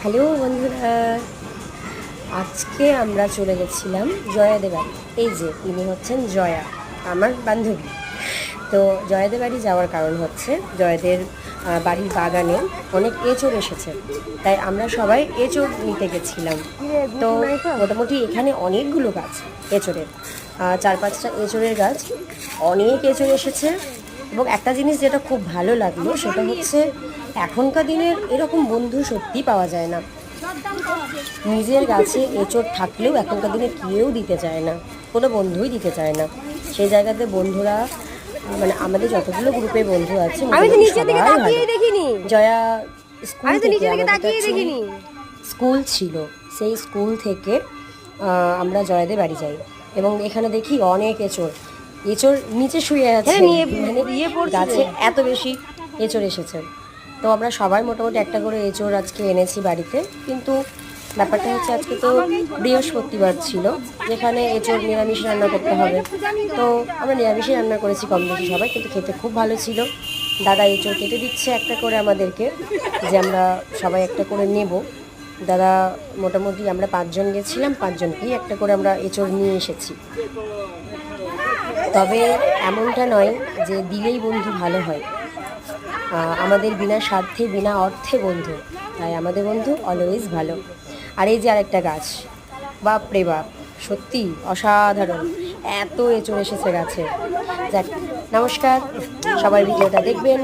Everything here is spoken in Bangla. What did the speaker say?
হ্যালো বন্ধুরা, আজকে আমরা চলে গেছিলাম জয়াদের বাড়ি। এই যে ইনি হচ্ছেন জয়া, আমার বান্ধবী। তো জয়াদের বাড়ি যাওয়ার কারণ হচ্ছে জয়াদের বাড়ির বাগানে অনেক এঁচড় এসেছে, তাই আমরা সবাই এঁচড় নিতে গেছিলাম। তো মোটামুটি এখানে অনেকগুলো গাছ এঁচড়ের, 4-5টা এঁচড়ের গাছ, অনেক এঁচড় এসেছে। এবং একটা জিনিস যেটা খুব ভালো লাগলো সেটা হচ্ছে এখনকার দিনের এরকম বন্ধু সত্যি পাওয়া যায় না। নিজের গাছে এঁচড় থাকলেও এখনকার দিনে কেউ দিতে চায় না, কোনো বন্ধুই দিতে চায় না। সেই জায়গাতে বন্ধুরা, মানে আমাদের যতগুলো গ্রুপে বন্ধু আছে সবাই ভালো। জয়া স্কুল থেকে, স্কুল ছিল, সেই স্কুল থেকে আমরা জয়াদের বাড়ি যাই এবং এখানে দেখি অনেক এঁচড় নিচে শুয়ে আছে, মানে গাছে এত বেশি এঁচড় এসেছে। তো আমরা সবাই মোটামুটি একটা করে এঁচড় আজকে এনেছি বাড়িতে। কিন্তু ব্যাপারটা হচ্ছে আজকে তো বৃহস্পতিবার ছিল, যেখানে এঁচড় নিরামিষ রান্না করতে হবে। তো আমরা নিরামিষই রান্না করেছি কম বেশি সবাই, কিন্তু খেতে খুব ভালো ছিল। দাদা এঁচড় কেটে দিচ্ছে একটা করে আমাদেরকে, যে আমরা সবাই একটা করে নেব। দাদা মোটামুটি আমরা 5 জন গেছিলাম, 5 জনকেই একটা করে আমরা এঁচড় নিয়ে এসেছি। তবে এমনটা নয় যে দিলেই বন্ধু ভালো হয়, আমাদের বিনা স্বার্থে বিনা অর্থে বন্ধু, তাই আমাদের বন্ধু অলওয়েজ ভালো। আর এই যে আরেকটা গাছ, বাপরে বাপ, সত্যি অসাধারণ, এত এঁচড় এসেছে গাছে। যাক, নমস্কার, সবাই ভিডিওটা দেখবেন।